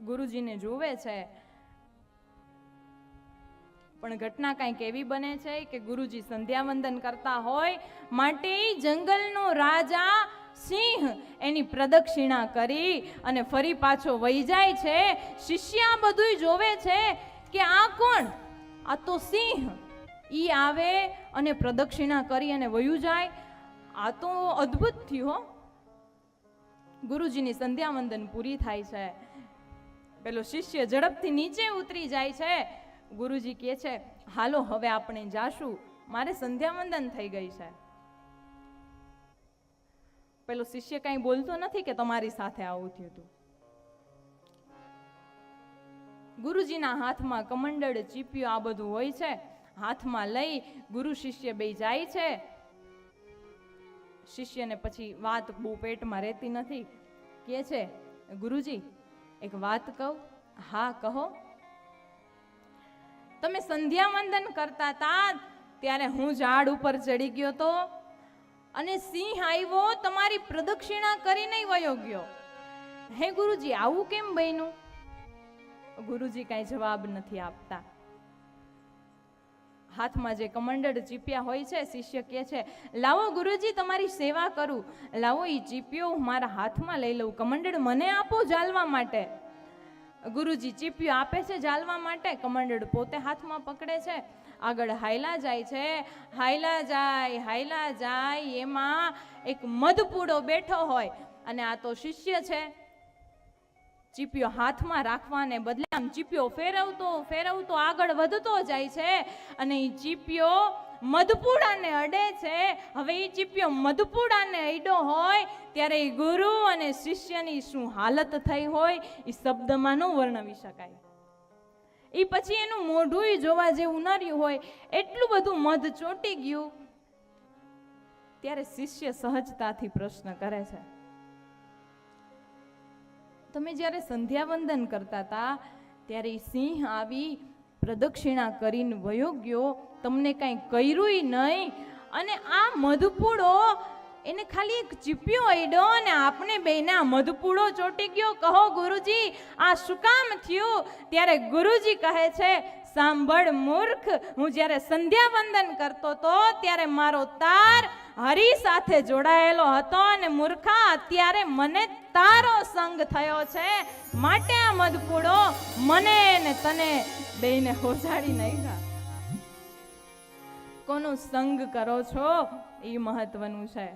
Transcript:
ગુરુજીને જોવે છે, પણ ઘટના કંઈક એવી બને છે કે ગુરુજી સંધ્યા વંદન કરતા હોય માટે જંગલનો રાજા સિંહ એની પ્રદક્ષિણા કરી અને ફરી પાછો વહી જાય છે. શિષ્ય આ બધું જોવે છે કે આ કોણ? આ તો સિંહ. ઈ આવે અને પ્રદક્ષિણા કરી અને વયું જાય. આ તો અદ્ભુત થયું હો. ગુરુજીની સંધ્યા વંદન પૂરી થાય છે. પેલો શિષ્ય ઝડપથી નીચે ઉતરી જાય છે. ગુરુજી કહે છે, હાલો હવે આપણે જાશું, મારે સંધ્યા વંદન થઈ ગઈ છે. પેલો શિષ્ય કઈ બોલતો નથી કે તમારી સાથે આવું થયું હતું. ગુરુજીના હાથમાં કમંડળ, ચીપિયો આ બધું હોય છે. હાથમાં લઈ ગુરુ શિષ્ય બે જાય છે. શિષ્યને પછી વાત બહુ પેટમાં રહેતી નથી. કહે છે, ગુરુજી એક વાત કહું? હા કહો. તમે સંધ્યા વંદન કરતા હતા ત્યારે હું ઝાડ ઉપર ચડી ગયો તો અને સિંહ આવ્યો તમારી પ્રદક્ષિણા કરીને વયો ગયો. હે ગુરુજી આવું કેમ બન્યું? ગુરુજી કઈ જવાબ નથી આપતા. હાથમાં જે કમંડળ ચીપિયા હોય છે, શિષ્ય કહે છે, લાવો ગુરુજી તમારી સેવા કરું, લાવો એ ચીપિયો મારા હાથમાં લઈ લઉં, કમંડળ મને આપો ઝાલવા માટે. ગુરુજી ચીપિયો આપે છે ઝાલવા માટે, કમંડળ પોતે હાથમાં પકડે છે, આગળ હાયલા જાય છે. હાયલા જાય એમાં એક મધપૂડો બેઠો હોય અને આ તો શિષ્ય છે. ચીપિયો હાથમાં રાખવાને બદલે આમ ચીપિયો ફેરવતો આગળ વધતો જાય છે અને એ ચીપિયો મધપૂડાને અડે છે. હવે એ ચીપિયો મધપૂડાને અડ્યો હોય ત્યારે એ ગુરુ અને શિષ્યની શું હાલત થઈ હોય એ શબ્દમાં ન વર્ણવી શકાય. એ પછી એનું મોઢું જોવા જેવું ન રહ્યું હોય, એટલું બધું મધ ચોંટી ગયું. ત્યારે શિષ્ય સહજતાથી પ્રશ્ન કરે છે, તમે જ્યારે સંધ્યા વંદન કરતા હતા ત્યારે સિંહ આવી પ્રદક્ષિણા કરીને વયો ગયો, તમને કઈ કર્યું નહીં, અને આ મધપૂડો એને ખાલી એક ચીપિયો અડ્યો અને આપણે બેને આ મધપૂડો ચોંટી ગયો. કહો ગુરુજી આ શું કામ થયું? ત્યારે ગુરુજી કહે છે, સાંભળ મૂર્ખ, હું જ્યારે સંધ્યા વંદન કરતો હતો ત્યારે મારો તાર હરી સાથે જોડાયેલો હતો અને મૂર્ખા અત્યારે મને તારો સંગ થયો છે, માટે આ મધપૂડો મને ને તને બેને હોજાડી નાખ્યા. કોનો સંગ કરો છો એ મહત્વનું છે.